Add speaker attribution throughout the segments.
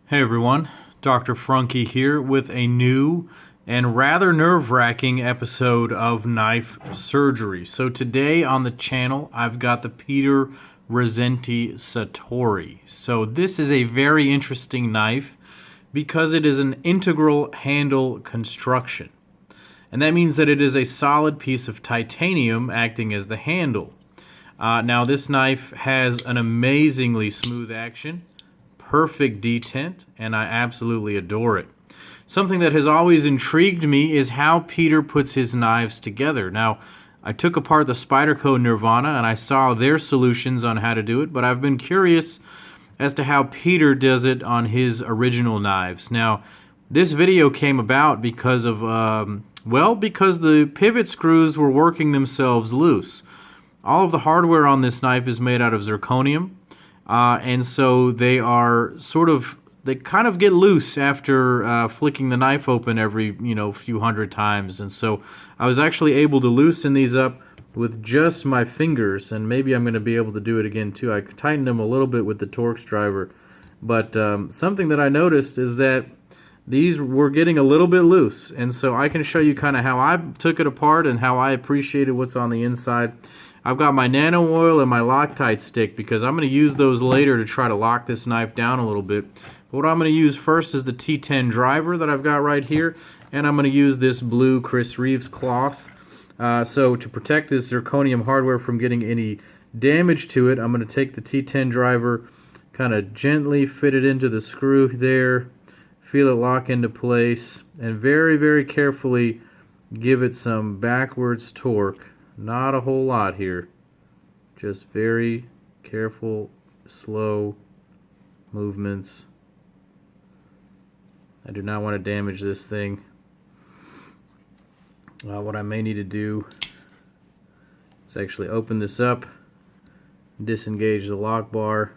Speaker 1: Hey everyone, Dr. Frunkey here with a new and rather nerve-wracking episode of Knife Surgery. So today on the channel, I've got the Pater Rassenti Satori. So this is a very interesting knife because it is an integral handle construction. And that means that it is a solid piece of titanium acting as the handle. Now this knife has an amazingly smooth action, perfect detent, and I absolutely adore it. Something that has always intrigued me is how Pater puts his knives together. Now, I took apart the Spyderco Nirvana and I saw their solutions on how to do it, but I've been curious as to how Pater does it on his original knives. Now, this video came about because of, because the pivot screws were working themselves loose. All of the hardware on this knife is made out of zirconium. And so they kind of get loose after flicking the knife open every, few hundred times. And so I was actually able to loosen these up with just my fingers, and maybe I'm going to be able to do it again too. I tightened them a little bit with the Torx driver, but something that I noticed is that these were getting a little bit loose. And so I can show you kind of how I took it apart and how I appreciated what's on the inside. I've got my nano oil and my Loctite stick because I'm going to use those later to try to lock this knife down a little bit. But what I'm going to use first is the T10 driver that I've got right here, and I'm going to use this blue Chris Reeves cloth. So to protect this zirconium hardware from getting any damage to it, I'm going to take the T10 driver, kind of gently fit it into the screw there, feel it lock into place, and very, very carefully give it some backwards torque. Not a whole lot here, just very careful, slow movements. I do not want to damage this thing. What I may need to do is actually open this up, disengage the lock bar,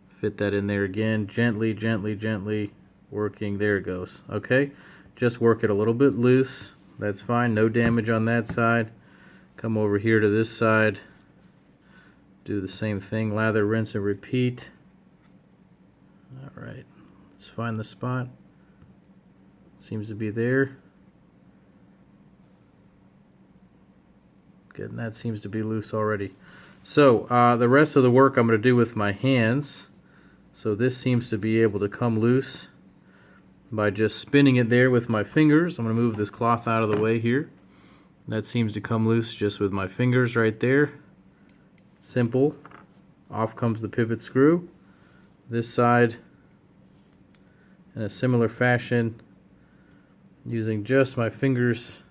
Speaker 1: fit that in there again, gently, gently, gently working. There it goes. Okay, just work it a little bit loose. That's fine, no damage on that side. Come over here to this side, do the same thing, lather, rinse, and repeat. Alright, let's find the spot. Seems to be there. Good, and that seems to be loose already. So, the rest of the work I'm going to do with my hands. So this seems to be able to come loose by just spinning it there with my fingers. I'm going to move this cloth out of the way here. That seems to come loose just with my fingers right there. Simple. Off comes the pivot screw. This side, in a similar fashion, using just my fingers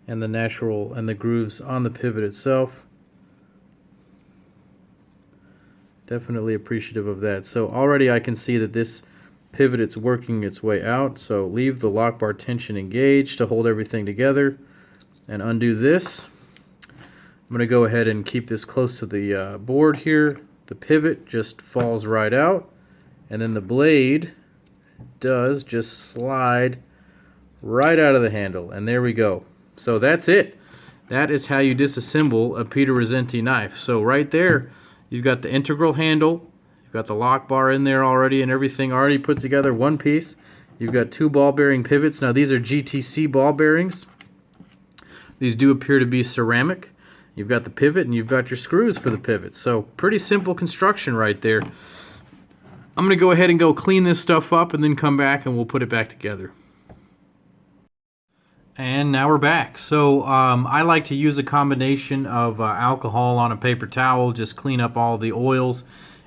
Speaker 1: and the grooves on the pivot itself. Definitely appreciative of that. So already I can see that this pivot is working its way out. So leave the lock bar tension engaged to hold everything together. And undo this. I'm going to go ahead and keep this close to the board here. The pivot just falls right out, and then the blade does just slide right out of the handle, and there we go. So that's it. That is how you disassemble a Pater Rassenti knife. So right there, you've got the integral handle, you've got the lock bar in there already and everything already put together, one piece. You've got two ball bearing pivots. Now these are GTC ball bearings. These do appear to be ceramic. You've got the pivot and you've got your screws for the pivot. So pretty simple construction right there. I'm going to go ahead and go clean this stuff up and then come back and we'll put it back together. And now we're back. So I like to use a combination of alcohol on a paper towel, just clean up all the oils,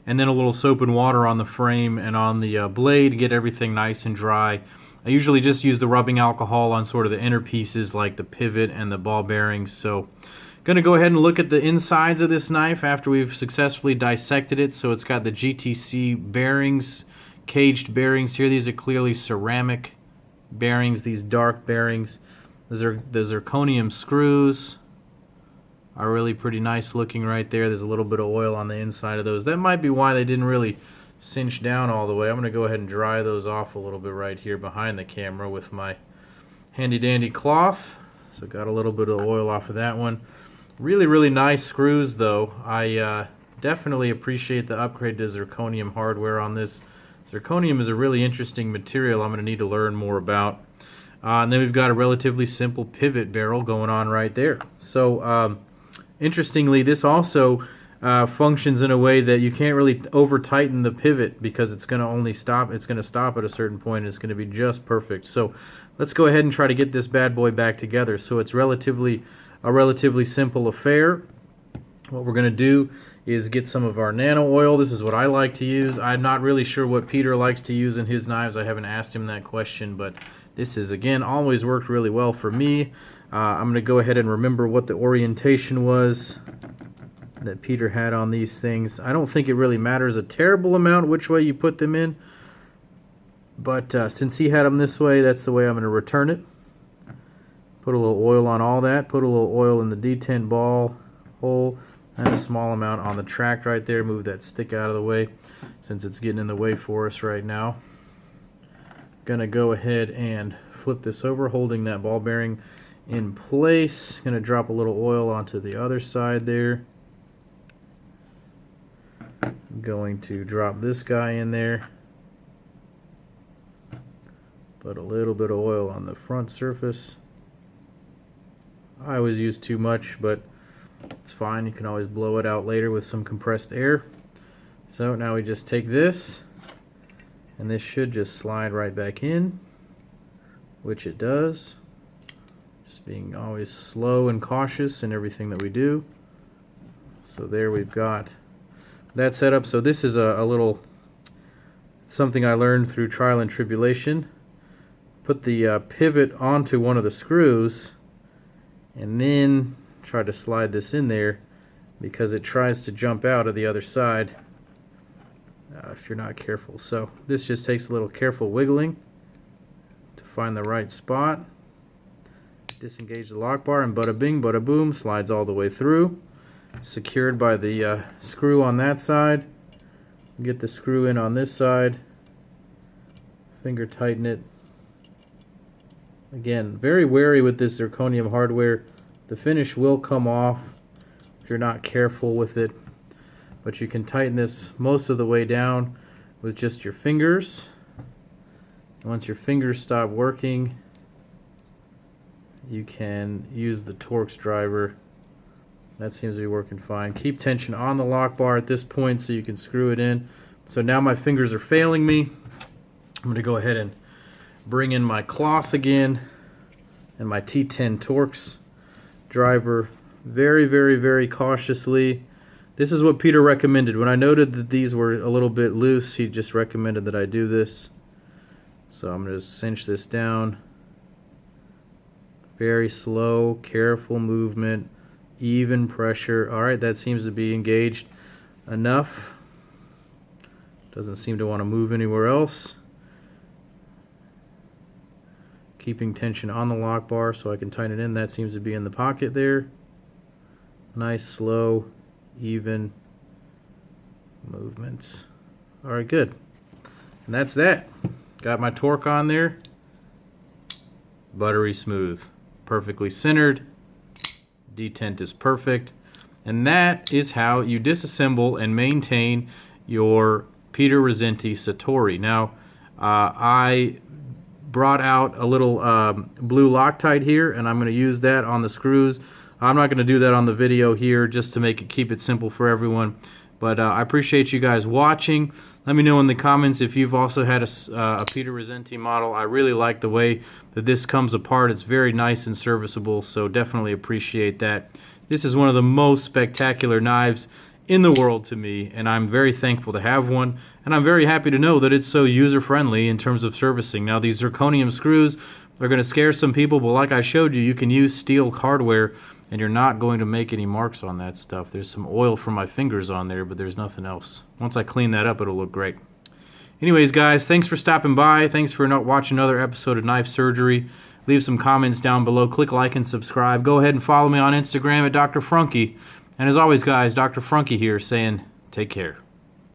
Speaker 1: and then a little soap and water on the frame and on the blade to get everything nice and dry. I usually just use the rubbing alcohol on sort of the inner pieces like the pivot and the ball bearings. So going to go ahead and look at the insides of this knife after we've successfully dissected it. So it's got the GTC bearings, caged bearings here. These are clearly ceramic bearings, these dark bearings. Those are the zirconium screws. Are really pretty nice looking right there. There's a little bit of oil on the inside of those. That might be why they didn't really cinch down all the way. I'm going to go ahead and dry those off a little bit right here behind the camera with my handy dandy cloth. So got a little bit of oil off of that one. Really, really nice screws though. I definitely appreciate the upgrade to zirconium hardware on this Zirconium is a really interesting material I'm going to need to learn more about. And then we've got a relatively simple pivot barrel going on right there. So interestingly, this also functions in a way that you can't really over tighten the pivot because it's going to only stop. It's going to stop at a certain point, and it's going to be just perfect. So let's go ahead and try to get this bad boy back together. So it's a relatively simple affair. What we're going to do is get some of our nano oil. This is what I like to use. I'm not really sure what Peter likes to use in his knives. I haven't asked him that question, but this is, again, always worked really well for me. I'm going to go ahead and remember what the orientation was that Peter had on these things. I don't think it really matters a terrible amount which way you put them in, but since he had them this way, that's the way I'm going to return it. Put a little oil on all that. Put a little oil in the detent ball hole. And a small amount on the track right there. Move that stick out of the way since it's getting in the way for us right now. Gonna go ahead and flip this over, holding that ball bearing in place. Gonna drop a little oil onto the other side there. Going to drop this guy in there. Put a little bit of oil on the front surface. I always use too much, but it's fine. You can always blow it out later with some compressed air. So now we just take this, and this should just slide right back in, which it does. Just being always slow and cautious in everything that we do. So there we've got that set up. So this is a little something I learned through trial and tribulation. Put the pivot onto one of the screws, and then try to slide this in there because it tries to jump out of the other side if you're not careful. So this just takes a little careful wiggling to find the right spot. Disengage the lock bar, and bada bing, bada boom, slides all the way through. Secured by the screw on that side. Get the screw in on this side. Finger tighten it. Again, very wary with this zirconium hardware. The finish will come off if you're not careful with it, but you can tighten this most of the way down with just your fingers. Once your fingers stop working, you can use the Torx driver. That seems to be working fine. Keep tension on the lock bar at this point so you can screw it in. So now my fingers are failing me. I'm going to go ahead and bring in my cloth again and my T10 Torx driver very, very, very cautiously. This is what Peter recommended. When I noted that these were a little bit loose, he just recommended that I do this. So I'm going to cinch this down. Very slow, careful movement, even pressure. All right, that seems to be engaged enough. Doesn't seem to want to move anywhere else. Keeping tension on the lock bar so I can tighten it in. That seems to be in the pocket there. Nice, slow, even movements. All right, good. And that's that. Got my torque on there. Buttery smooth. Perfectly centered. Detent is perfect. And that is how you disassemble and maintain your Pater Rassenti Satori. Now, I brought out a little blue Loctite here, and I'm going to use that on the screws. I'm not going to do that on the video here just to keep it simple for everyone. But I appreciate you guys watching. Let me know in the comments if you've also had a Pater Rassenti model. I really like the way that this comes apart. It's very nice and serviceable, so definitely appreciate that. This is one of the most spectacular knives in the world to me, and I'm very thankful to have one, and I'm very happy to know that it's so user-friendly in terms of servicing. Now, these zirconium screws are going to scare some people, but like I showed you, you can use steel hardware, and you're not going to make any marks on that stuff. There's some oil from my fingers on there, but there's nothing else. Once I clean that up, it'll look great. Anyways, guys, thanks for stopping by. Thanks for watching another episode of Knife Surgery. Leave some comments down below. Click like and subscribe. Go ahead and follow me on Instagram at Dr. Frunkey. And as always, guys, Dr. Frunkey here saying, take care.